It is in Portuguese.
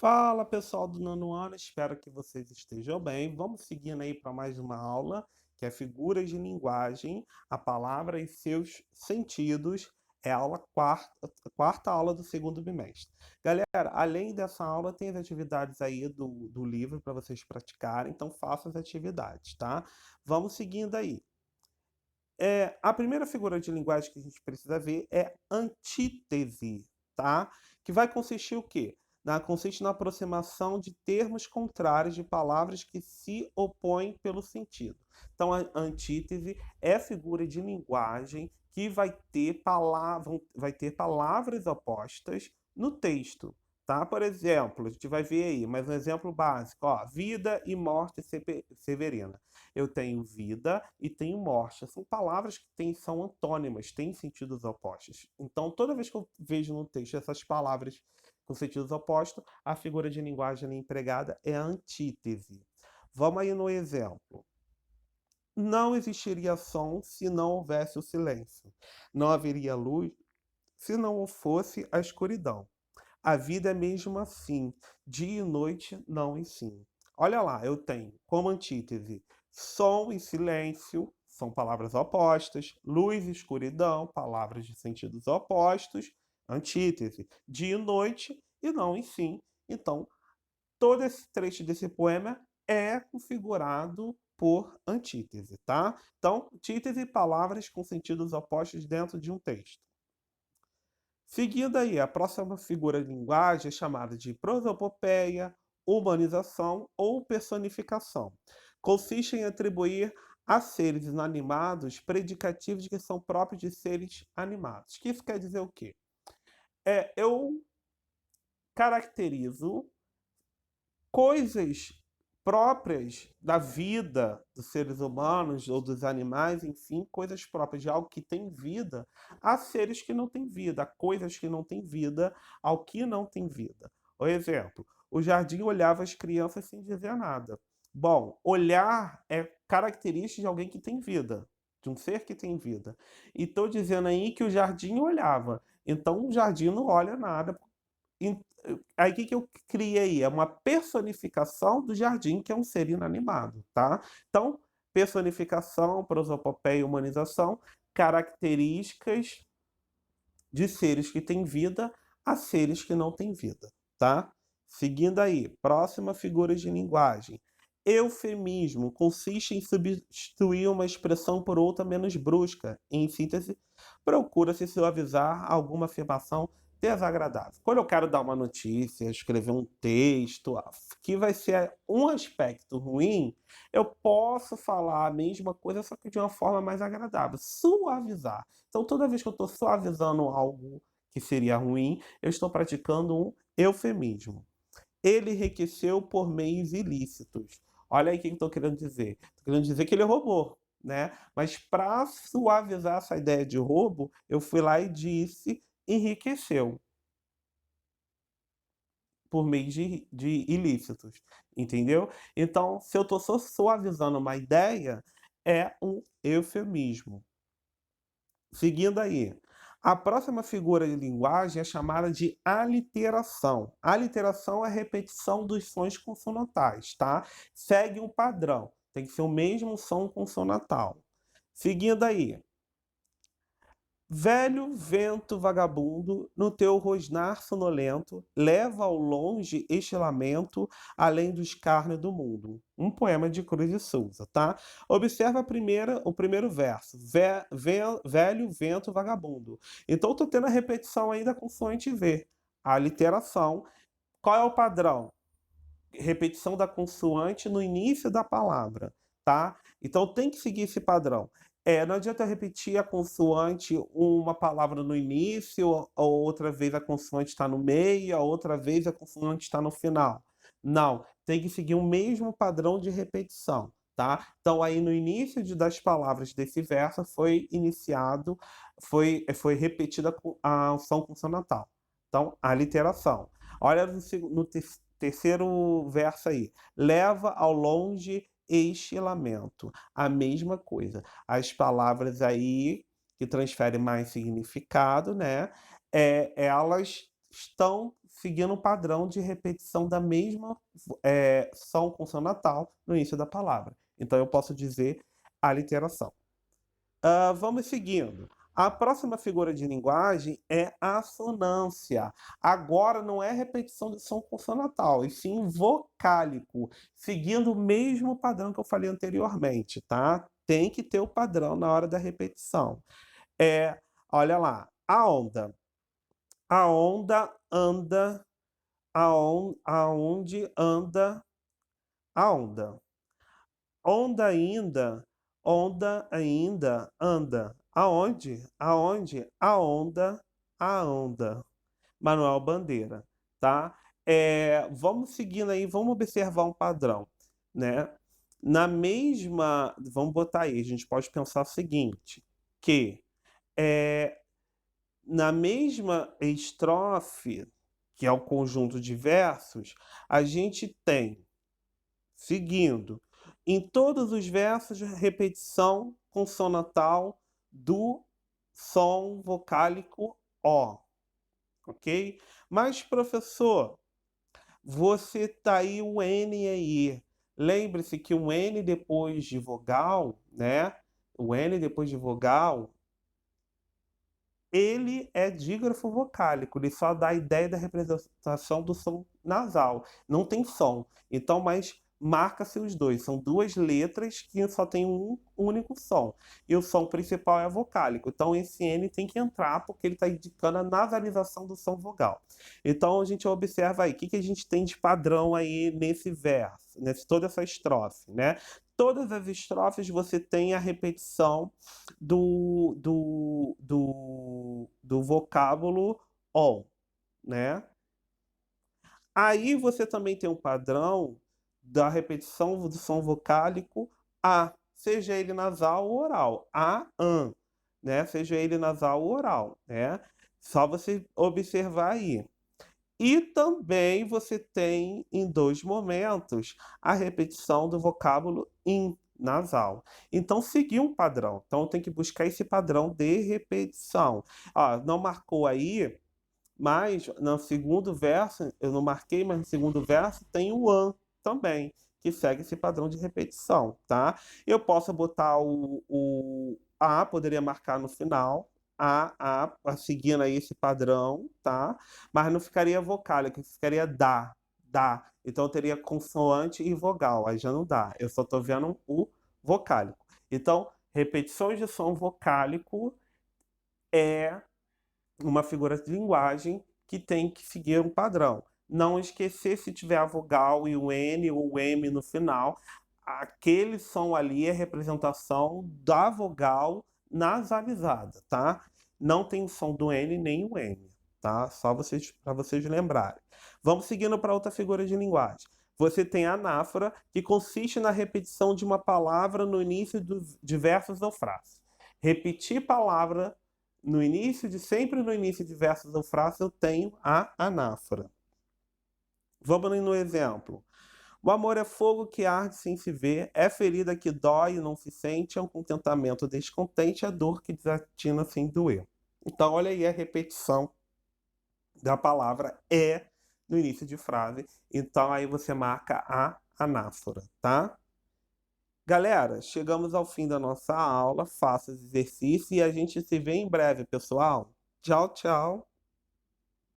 Fala pessoal do nono ano, espero que vocês estejam bem. Vamos seguindo aí para mais uma aula, que é figuras de linguagem, a palavra e seus sentidos. É a quarta aula do segundo bimestre. Galera, além dessa aula, tem as atividades aí do livro para vocês praticarem, então façam as atividades, tá? Vamos seguindo aí. A primeira figura de linguagem que a gente precisa ver é antítese, tá? Que vai consistir o quê? Consiste na aproximação de termos contrários de palavras que se opõem pelo sentido. Então, a antítese é a figura de linguagem que vai ter palavras opostas no texto, tá? Por exemplo, a gente vai ver aí, mais um exemplo básico, ó, vida e morte severina. Eu tenho vida e tenho morte. São palavras que são antônimas, têm sentidos opostos. Então, toda vez que eu vejo no texto essas palavras com sentidos opostos, a figura de linguagem ali empregada é a antítese. Vamos aí no exemplo. Não existiria som se não houvesse o silêncio. Não haveria luz se não fosse a escuridão. A vida é mesmo assim, dia e noite não em si. Olha lá, eu tenho como antítese som e silêncio, são palavras opostas, luz e escuridão, palavras de sentidos opostos, antítese, dia e noite e não em si. Então, todo esse trecho desse poema é configurado por antítese, tá? Então, antítese, palavras com sentidos opostos dentro de um texto. Seguindo aí, a próxima figura de linguagem é chamada de prosopopeia, humanização ou personificação. Consiste em atribuir a seres inanimados predicativos que são próprios de seres animados. Que isso quer dizer o quê? Eu caracterizo coisas próprias da vida dos seres humanos ou dos animais, enfim, coisas próprias de algo que tem vida, a seres que não têm vida, a coisas que não têm vida, ao que não tem vida. Por exemplo, o jardim olhava as crianças sem dizer nada. Bom, olhar é característica de alguém que tem vida, de um ser que tem vida. E estou dizendo aí que o jardim olhava. Então o jardim não olha nada. Aí o que eu criei? É uma personificação do jardim, que é um ser inanimado, tá? Então, personificação, prosopopeia e humanização, características de seres que têm vida a seres que não têm vida, tá? Seguindo aí, próxima figura de linguagem. Eufemismo consiste em substituir uma expressão por outra menos brusca. Em síntese, procura-se suavizar alguma afirmação desagradável. Quando eu quero dar uma notícia, escrever um texto, que vai ser um aspecto ruim, eu posso falar a mesma coisa, só que de uma forma mais agradável. Suavizar. Então, toda vez que eu estou suavizando algo que seria ruim, eu estou praticando um eufemismo. Ele enriqueceu por meios ilícitos. Olha aí o que eu estou querendo dizer. Estou querendo dizer que ele roubou, né? Mas para suavizar essa ideia de roubo, eu fui lá e disse enriqueceu por meios de ilícitos, entendeu? Então, se eu estou só suavizando uma ideia, é um eufemismo. Seguindo aí. A próxima figura de linguagem é chamada de aliteração. Aliteração é a repetição dos sons consonantais, tá? Segue um padrão. Tem que ser o mesmo som consonantal. Seguindo aí. Velho vento vagabundo, no teu rosnar sonolento, leva ao longe este lamento, além do escárnio do mundo. Um poema de Cruz de Souza, tá? Observa o primeiro verso. Velho vento vagabundo. Então, tô tendo a repetição aí da consoante V. A literação. Qual é o padrão? Repetição da consoante no início da palavra, tá? Então tem que seguir esse padrão. Não adianta eu repetir a consoante uma palavra no início, a outra vez a consoante está no meio, a outra vez a consoante está no final. Não, tem que seguir o mesmo padrão de repetição, tá? Então aí no início das palavras desse verso foi repetida a som consonantal. Então, a literação. Olha no terceiro verso aí. Leva ao longe este lamento. A mesma coisa. As palavras aí que transferem mais significado, né? Elas estão seguindo um padrão de repetição da mesma som consonantal no início da palavra. Então eu posso dizer aliteração. Vamos seguindo. A próxima figura de linguagem é a assonância. Agora não é repetição de som consonantal, e sim vocálico, seguindo o mesmo padrão que eu falei anteriormente, tá? Tem que ter o padrão na hora da repetição. Olha lá, a onda. A onda anda, aonde anda a onda. Onda ainda anda. Aonde? Aonde? A onda, a onda. Manuel Bandeira, tá? Vamos seguindo aí, vamos observar um padrão, né? Vamos botar aí, a gente pode pensar o seguinte, que na mesma estrofe, que é o conjunto de versos, a gente tem, seguindo, em todos os versos, repetição consonantal do som vocálico O, ok? Mas, professor, você tá aí o N aí. Lembre-se que o N depois de vogal, né? O N depois de vogal, ele é dígrafo vocálico, ele só dá a ideia da representação do som nasal, não tem som. Então, mas marca-se os dois, são duas letras que só tem um único som. E o som principal é vocálico, então esse N tem que entrar porque ele está indicando a nasalização do som vogal. Então a gente observa aí, o que a gente tem de padrão aí nesse verso, toda essa estrofe, né? Todas as estrofes você tem a repetição do vocábulo on, né? Aí você também tem um padrão da repetição do som vocálico a, seja ele nasal ou oral, a, an, né? Seja ele nasal ou oral, né? Só você observar aí. E também você tem, em 2 momentos, a repetição do vocábulo in, nasal. Então, seguir um padrão. Então, tem que buscar esse padrão de repetição. Ó, não marcou aí, mas no segundo verso, eu não marquei, mas no segundo verso tem o an também, que segue esse padrão de repetição, tá? Eu posso botar o a, poderia marcar no final, seguindo aí esse padrão, tá? Mas não ficaria vocálico, ficaria da. Então eu teria consoante e vogal, aí já não dá. Eu só estou vendo o vocálico. Então, repetições de som vocálico é uma figura de linguagem que tem que seguir um padrão. Não esquecer se tiver a vogal e o N ou o M no final, aquele som ali é representação da vogal nasalizada, tá? Não tem o som do N nem o M, tá? Só para vocês lembrarem. Vamos seguindo para outra figura de linguagem. Você tem a anáfora, que consiste na repetição de uma palavra no início de versos ou frases. Repetir palavra sempre no início de versos ou frases, eu tenho a anáfora. Vamos no exemplo. O amor é fogo que arde sem se ver, é ferida que dói e não se sente, é um contentamento descontente, é dor que desatina sem doer. Então, olha aí a repetição da palavra é no início de frase. Então, aí você marca a anáfora, tá? Galera, chegamos ao fim da nossa aula. Faça os exercícios e a gente se vê em breve, pessoal. Tchau, tchau.